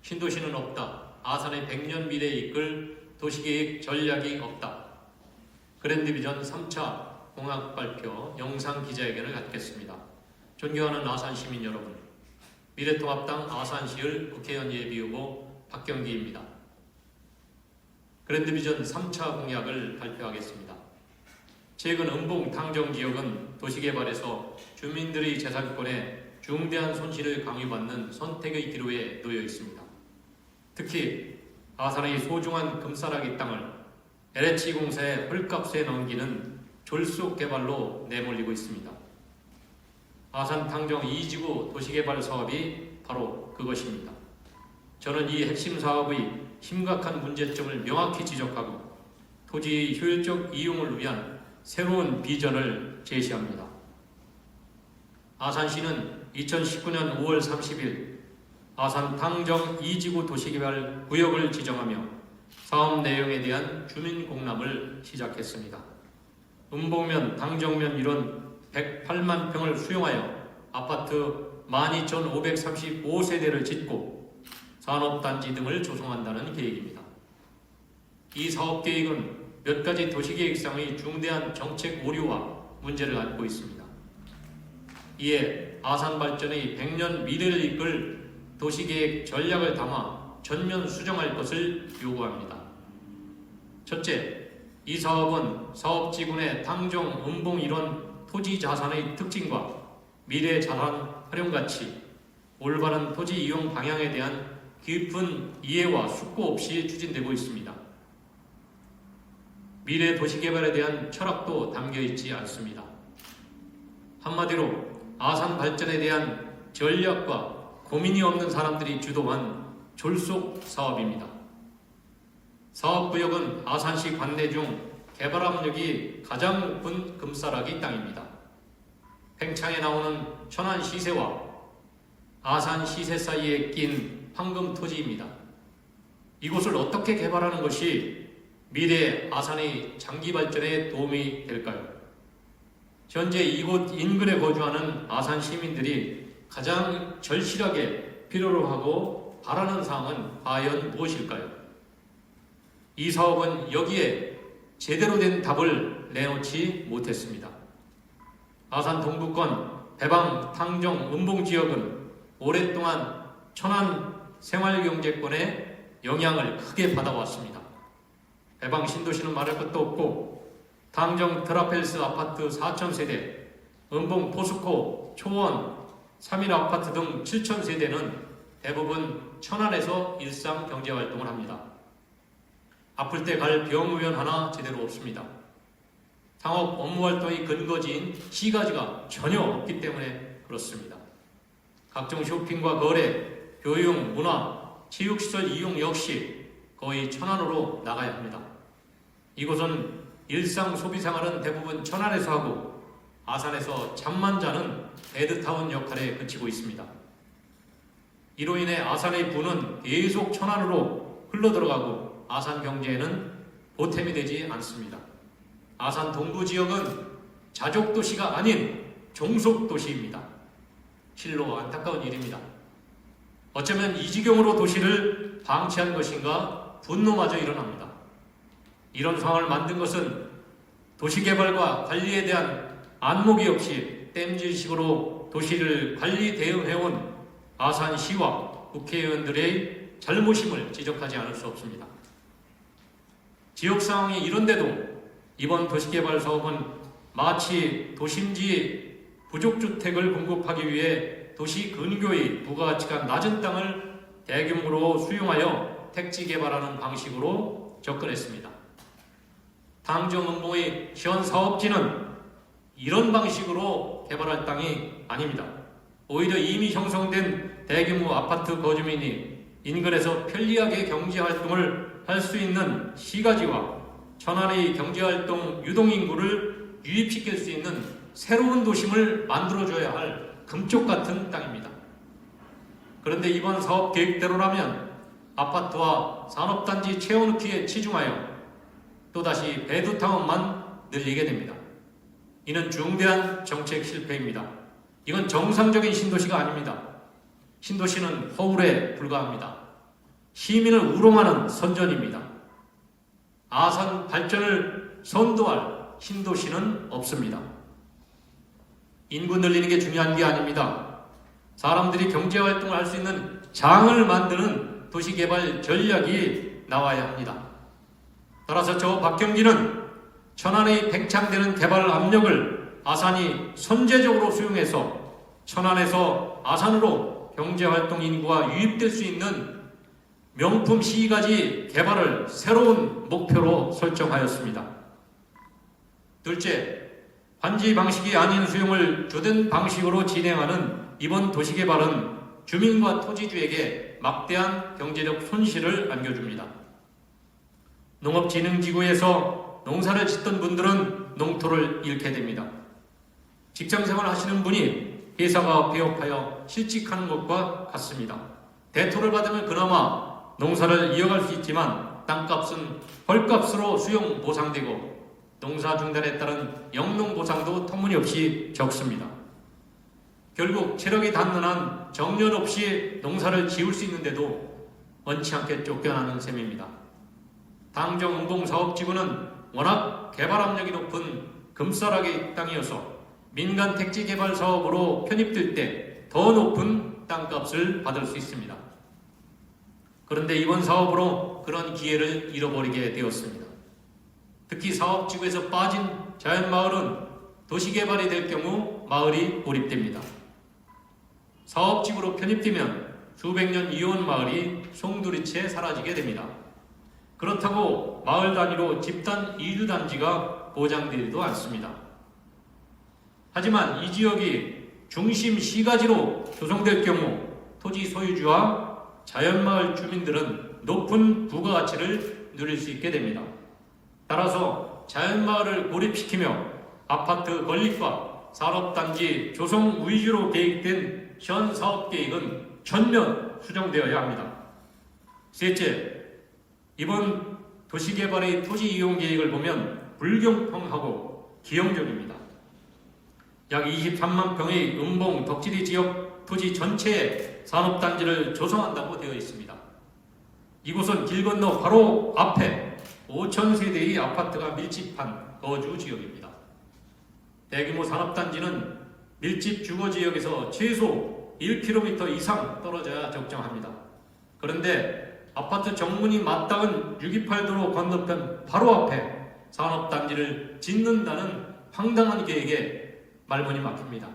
신도시는 없다. 아산의 100년 미래에 이끌 도시계획 전략이 없다. 그랜드비전 3차 공약 발표 영상 기자회견을 갖겠습니다. 존경하는 아산 시민 여러분, 미래통합당 아산시을 국회의원 예비후보 박경기입니다. 그랜드비전 3차 공약을 발표하겠습니다. 최근 은봉 탕정지역은 도시개발에서 주민들의 재산권에 중대한 손실을 강요받는 선택의 기로에 놓여 있습니다. 특히 아산의 소중한 금싸라기 땅을 LH공사의 헐값에 넘기는 졸속 개발로 내몰리고 있습니다. 아산 탕정 2지구 도시개발 사업이 바로 그것입니다. 저는 이 핵심 사업의 심각한 문제점을 명확히 지적하고 토지의 효율적 이용을 위한 새로운 비전을 제시합니다. 아산시는 2019년 5월 30일 아산 탕정 2지구 도시개발 구역을 지정하며 사업 내용에 대한 주민 공람을 시작했습니다. 은봉면, 당정면 일원 108만 평을 수용하여 아파트 12,535세대를 짓고 산업단지 등을 조성한다는 계획입니다. 이 사업계획은 몇 가지 도시계획상의 중대한 정책 오류와 문제를 안고 있습니다. 이에 아산 발전의 100년 미래를 이끌 도시계획 전략을 담아 전면 수정할 것을 요구합니다. 첫째, 이 사업은 사업지군의 탕정, 은봉 일원 토지 자산의 특징과 미래 자산 활용 가치, 올바른 토지 이용 방향에 대한 깊은 이해와 숙고 없이 추진되고 있습니다. 미래 도시개발에 대한 철학도 담겨 있지 않습니다. 한마디로 아산 발전에 대한 전략과 고민이 없는 사람들이 주도한 졸속 사업입니다. 사업구역은 아산시 관내 중 개발 압력이 가장 높은 금싸라기 땅입니다. 팽창에 나오는 천안 시세와 아산 시세 사이에 낀 황금 토지입니다. 이곳을 어떻게 개발하는 것이 미래 아산의 장기 발전에 도움이 될까요? 현재 이곳 인근에 거주하는 아산 시민들이 가장 절실하게 필요로 하고 바라는 사항은 과연 무엇일까요? 이 사업은 여기에 제대로 된 답을 내놓지 못했습니다. 아산 동부권 배방, 탕정, 은봉 지역은 오랫동안 천안 생활경제권의 영향을 크게 받아왔습니다. 배방 신도시는 말할 것도 없고 탕정 트라펠스 아파트 4,000세대, 은봉 포스코, 초원, 3일 아파트 등 7,000세대는 대부분 천안에서 일상 경제활동을 합니다. 아플 때 갈 병의원 하나 제대로 없습니다. 상업 업무활동의 근거지인 시가지가 전혀 없기 때문에 그렇습니다. 각종 쇼핑과 거래, 교육, 문화, 체육시설 이용 역시 거의 천안으로 나가야 합니다. 이곳은 일상 소비생활은 대부분 천안에서 하고 아산에서 잠만 자는 배드타운 역할에 그치고 있습니다. 이로 인해 아산의 부는 계속 천안으로 흘러들어가고 아산 경제에는 보탬이 되지 않습니다. 아산 동부 지역은 자족도시가 아닌 종속도시입니다. 실로 안타까운 일입니다. 어쩌면 이 지경으로 도시를 방치한 것인가 분노마저 일어납니다. 이런 상황을 만든 것은 도시개발과 관리에 대한 안목이 없이 땜질식으로 도시를 관리 대응해온 아산시와 국회의원들의 잘못임을 지적하지 않을 수 없습니다. 지역 상황이 이런데도 이번 도시개발 사업은 마치 도심지 부족주택을 공급하기 위해 도시 근교의 부가가치가 낮은 땅을 대규모로 수용하여 택지 개발하는 방식으로 접근했습니다. 탕정 은봉의 현 사업지는 이런 방식으로 개발할 땅이 아닙니다. 오히려 이미 형성된 대규모 아파트 거주민이 인근에서 편리하게 경제활동을 할 수 있는 시가지와 천안의 경제활동 유동인구를 유입시킬 수 있는 새로운 도심을 만들어줘야 할 금쪽 같은 땅입니다. 그런데 이번 사업 계획대로라면 아파트와 산업단지 채워넣기에 치중하여 또다시 배드타운만 늘리게 됩니다. 이는 중대한 정책 실패입니다. 이건 정상적인 신도시가 아닙니다. 신도시는 허울에 불과합니다. 시민을 우롱하는 선전입니다. 아산 발전을 선도할 신도시는 없습니다. 인구 늘리는 게 중요한 게 아닙니다. 사람들이 경제활동을 할 수 있는 장을 만드는 도시개발 전략이 나와야 합니다. 따라서 저 박경진은 천안에 팽창되는 개발 압력을 아산이 선제적으로 수용해서 천안에서 아산으로 경제활동 인구가 유입될 수 있는 명품 시가지 개발을 새로운 목표로 설정하였습니다. 둘째, 환지 방식이 아닌 수용을 주된 방식으로 진행하는 이번 도시개발은 주민과 토지주에게 막대한 경제적 손실을 안겨줍니다. 농업진흥지구에서 농사를 짓던 분들은 농토를 잃게 됩니다. 직장생활 하시는 분이 회사가 폐업하여 실직하는 것과 같습니다. 대토를 받으면 그나마 농사를 이어갈 수 있지만 땅값은 헐값으로 수용 보상되고 농사 중단에 따른 영농 보상도 터무니없이 적습니다. 결국 체력이 단단한 정년 없이 농사를 지을 수 있는데도 원치 않게 쫓겨나는 셈입니다. 당정 은봉사업지구는 워낙 개발 압력이 높은 금싸라기 땅이어서 민간 택지 개발 사업으로 편입될 때 더 높은 땅값을 받을 수 있습니다. 그런데 이번 사업으로 그런 기회를 잃어버리게 되었습니다. 특히 사업지구에서 빠진 자연마을은 도시개발이 될 경우 마을이 고립됩니다. 사업지구로 편입되면 수백 년 이어온 마을이 송두리째 사라지게 됩니다. 그렇다고 마을 단위로 집단 이주단지가 보장되지도 않습니다. 하지만 이 지역이 중심 시가지로 조성될 경우 토지 소유주와 자연마을 주민들은 높은 부가가치를 누릴 수 있게 됩니다. 따라서 자연마을을 고립시키며 아파트 건립과 산업단지 조성 위주로 계획된 현 사업계획은 전면 수정되어야 합니다. 셋째, 이번 도시개발의 토지 이용 계획을 보면 불공평하고 기형적입니다. 약 23만 평의 은봉 덕지리 지역 토지 전체에 산업단지를 조성한다고 되어 있습니다. 이곳은 길 건너 바로 앞에 5천 세대의 아파트가 밀집한 거주 지역입니다. 대규모 산업단지는 밀집 주거지역에서 최소 1km 이상 떨어져야 적정합니다. 그런데 아파트 정문이 맞닿은 628도로 건너편 바로 앞에 산업단지를 짓는다는 황당한 계획에 말문이 막힙니다.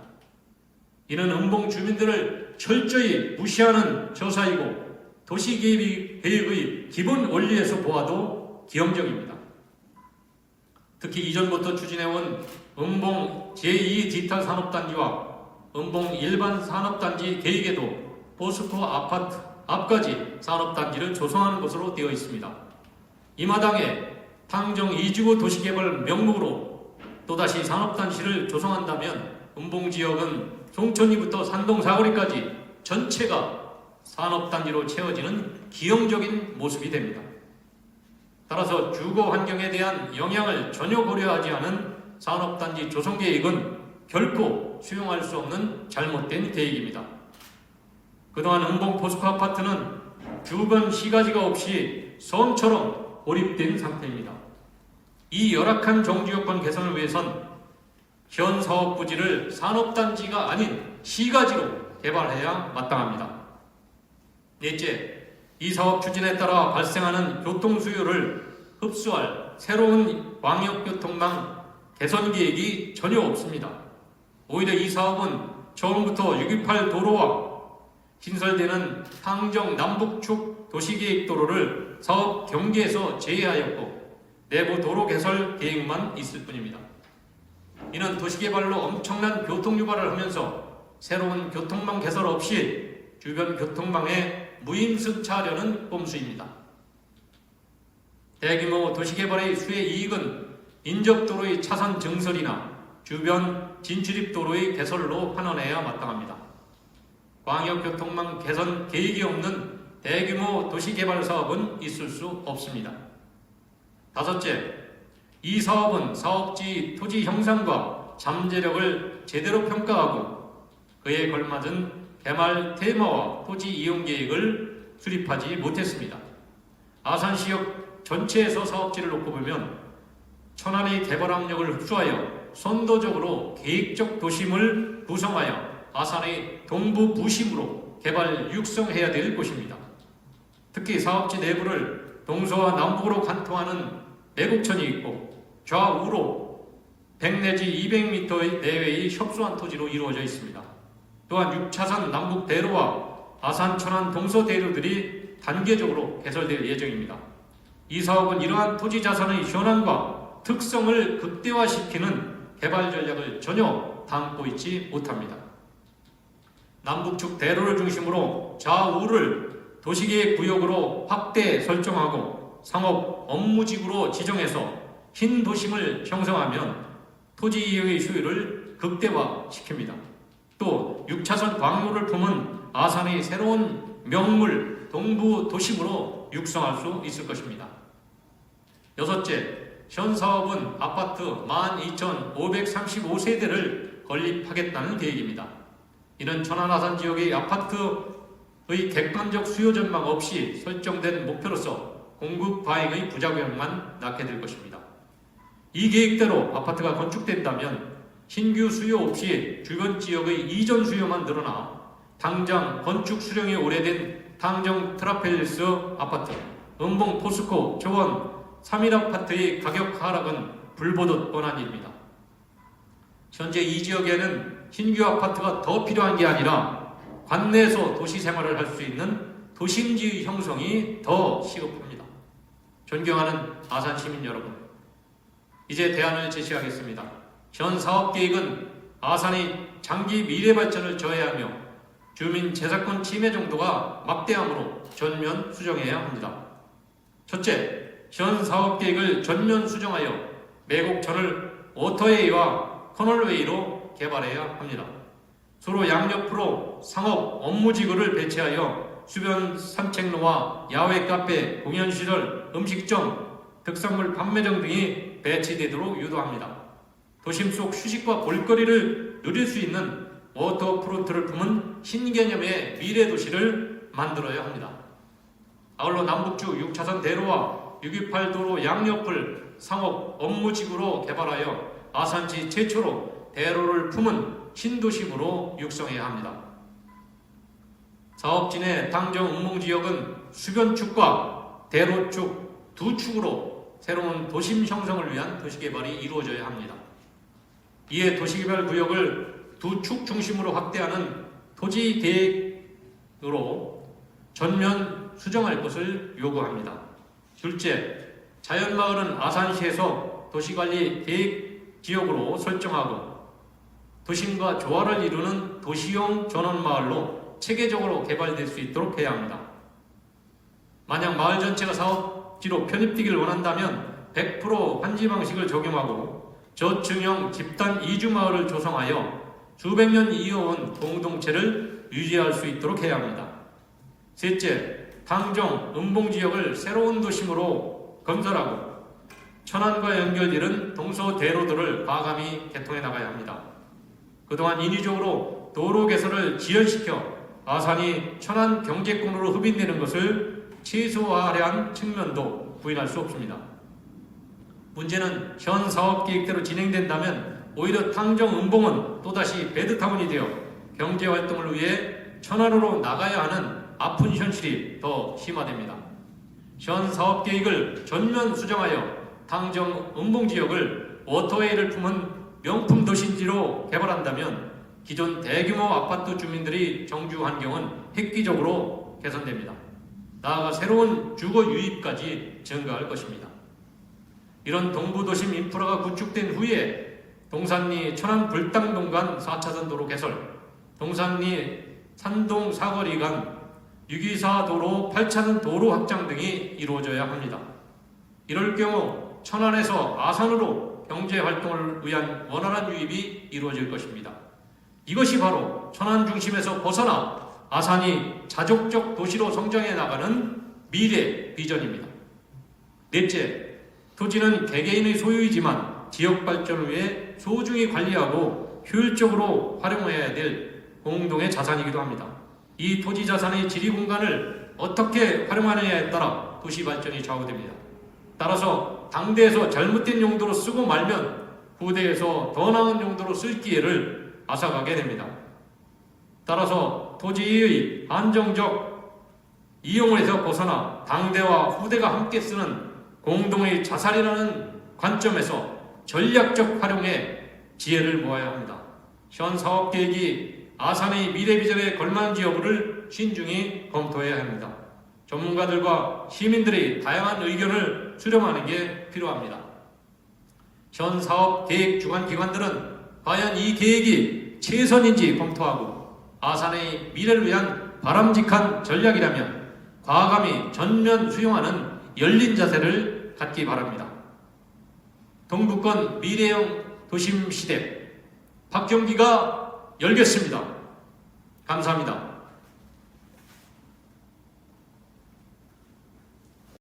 이는 은봉 주민들을 철저히 무시하는 저사이고 도시계획의 기본 원리에서 보아도 기형적입니다. 특히 이전부터 추진해온 은봉 제2 디지털 산업단지와 은봉 일반 산업단지 계획에도 포스코 아파트 앞까지 산업단지를 조성하는 것으로 되어 있습니다. 이 마당에 당정 2주구 도시개발 명목으로 또다시 산업단지를 조성한다면 은봉지역은 송천리부터 산동 사거리까지 전체가 산업단지로 채워지는 기형적인 모습이 됩니다. 따라서 주거 환경에 대한 영향을 전혀 고려하지 않은 산업단지 조성 계획은 결코 수용할 수 없는 잘못된 계획입니다. 그동안 은봉 포스코 아파트는 주변 시가지가 없이 섬처럼 고립된 상태입니다. 이 열악한 정주여건 개선을 위해선 현 사업 부지를 산업단지가 아닌 시가지로 개발해야 마땅합니다. 넷째, 이 사업 추진에 따라 발생하는 교통 수요를 흡수할 새로운 광역교통망 개선 계획이 전혀 없습니다. 오히려 이 사업은 처음부터 628 도로와 신설되는 항정 남북축 도시계획도로를 사업 경계에서 제외하였고 내부 도로 개설 계획만 있을 뿐입니다. 이는 도시개발로 엄청난 교통 유발을 하면서 새로운 교통망 개설 없이 주변 교통망에 무임승차하려는 꼼수입니다. 대규모 도시개발의 수혜 이익은 인접도로의 차선 증설이나 주변 진출입도로의 개설로 환원해야 마땅합니다. 광역교통망 개선 계획이 없는 대규모 도시개발 사업은 있을 수 없습니다. 다섯째, 이 사업은 사업지 토지 형상과 잠재력을 제대로 평가하고 그에 걸맞은 개발 테마와 토지 이용 계획을 수립하지 못했습니다. 아산시역 전체에서 사업지를 놓고 보면 천안의 개발 압력을 흡수하여 선도적으로 계획적 도심을 구성하여 아산의 동부 부심으로 개발 육성해야 될 곳입니다. 특히 사업지 내부를 동서와 남북으로 관통하는 매곡천이 있고 좌우로 100 내지 200m 내외의 협소한 토지로 이루어져 있습니다. 또한 6차선 남북 대로와 아산 천안 동서 대로들이 단계적으로 개설될 예정입니다. 이 사업은 이러한 토지 자산의 현황과 특성을 극대화시키는 개발 전략을 전혀 담고 있지 못합니다. 남북측 대로를 중심으로 좌우를 도시계획 구역으로 확대 설정하고 상업 업무지구로 지정해서 흰 도심을 형성하면 토지 이용의 효율을 극대화시킵니다. 또 6차선 광로를 품은 아산의 새로운 명물 동부 도심으로 육성할 수 있을 것입니다. 여섯째, 현 사업은 아파트 12,535세대를 건립하겠다는 계획입니다. 이는 천안 아산 지역의 아파트의 객관적 수요 전망 없이 설정된 목표로서 공급 과잉의 부작용만 낳게 될 것입니다. 이 계획대로 아파트가 건축된다면 신규 수요 없이 주변 지역의 이전 수요만 늘어나 당장 건축 수령이 오래된 당정 트라펠리스 아파트, 음봉 포스코, 조원 3일 아파트의 가격 하락은 불보듯 뻔한 일입니다. 현재 이 지역에는 신규 아파트가 더 필요한 게 아니라 관내에서 도시 생활을 할 수 있는 도심지의 형성이 더 시급합니다. 존경하는 아산 시민 여러분, 이제 대안을 제시하겠습니다. 현 사업계획은 아산의 장기 미래 발전을 저해하며 주민 재산권 침해 정도가 막대하므로 전면 수정해야 합니다. 첫째, 현 사업계획을 전면 수정하여 매곡천을 워터웨이와 커널웨이로 개발해야 합니다. 서로 양옆으로 상업 업무지구를 배치하여 주변 산책로와 야외 카페, 공연시설, 음식점, 특산물 판매점 등이 배치되도록 유도합니다. 도심 속 휴식과 볼거리를 누릴 수 있는 워터프론트를 품은 신개념의 미래도시를 만들어야 합니다. 아울러 남북주 6차선 대로와 628도로 양옆을 상업 업무지구로 개발하여 아산시 최초로 대로를 품은 신도심으로 육성해야 합니다. 사업진의 당정 음봉지역은 수변축과 대로축 두 축으로 새로운 도심 형성을 위한 도시개발이 이루어져야 합니다. 이에 도시개발 구역을 두 축 중심으로 확대하는 토지계획으로 전면 수정할 것을 요구합니다. 둘째, 자연마을은 아산시에서 도시관리 계획 지역으로 설정하고 도심과 조화를 이루는 도시형 전원마을로 체계적으로 개발될 수 있도록 해야 합니다. 만약 마을 전체가 사업지로 편입되기를 원한다면 100% 환지 방식을 적용하고 저층형 집단 이주마을을 조성하여 수백 년 이어온 공동체를 유지할 수 있도록 해야 합니다. 셋째, 당정, 음봉지역을 새로운 도심으로 건설하고 천안과 연결되는 동서대로들을 과감히 개통해 나가야 합니다. 그동안 인위적으로 도로 개설을 지연시켜 아산이 천안 경제권으로 흡인되는 것을 최소화하려는 측면도 부인할 수 없습니다. 문제는 현 사업계획대로 진행된다면 오히려 당정 음봉은 또다시 배드타운이 되어 경제활동을 위해 천안으로 나가야 하는 아픈 현실이 더 심화됩니다. 현 사업계획을 전면 수정하여 당정 음봉지역을 워터웨이를 품은 명품 도심지로 개발한다면 기존 대규모 아파트 주민들의 정주 환경은 획기적으로 개선됩니다. 나아가 새로운 주거 유입까지 증가할 것입니다. 이런 동부도심 인프라가 구축된 후에 동산리 천안 불당동 간 4차선 도로 개설, 동산리 산동 사거리 간 624도로 8차선 도로 확장 등이 이루어져야 합니다. 이럴 경우 천안에서 아산으로 경제활동을 위한 원활한 유입이 이루어질 것입니다. 이것이 바로 천안 중심에서 벗어나 아산이 자족적 도시로 성장해 나가는 미래 비전입니다. 넷째, 토지는 개개인의 소유이지만 지역 발전을 위해 소중히 관리하고 효율적으로 활용해야 될 공동의 자산이기도 합니다. 이 토지 자산의 지리 공간을 어떻게 활용하느냐에 따라 도시 발전이 좌우됩니다. 따라서 당대에서 잘못된 용도로 쓰고 말면 후대에서 더 나은 용도로 쓸 기회를 앗아가게 됩니다. 따라서 토지의 안정적 이용에서 벗어나 당대와 후대가 함께 쓰는 공동의 자산이라는 관점에서 전략적 활용에 지혜를 모아야 합니다. 현 사업계획이 아산의 미래 비전에 걸맞는지 여부를 신중히 검토해야 합니다. 전문가들과 시민들의 다양한 의견을 수렴하는 게 필요합니다. 현 사업 계획 주관 기관들은 과연 이 계획이 최선인지 검토하고 아산의 미래를 위한 바람직한 전략이라면 과감히 전면 수용하는 열린 자세를 갖기 바랍니다. 동북권 미래형 도심 시대 박경기가 열겠습니다. 감사합니다.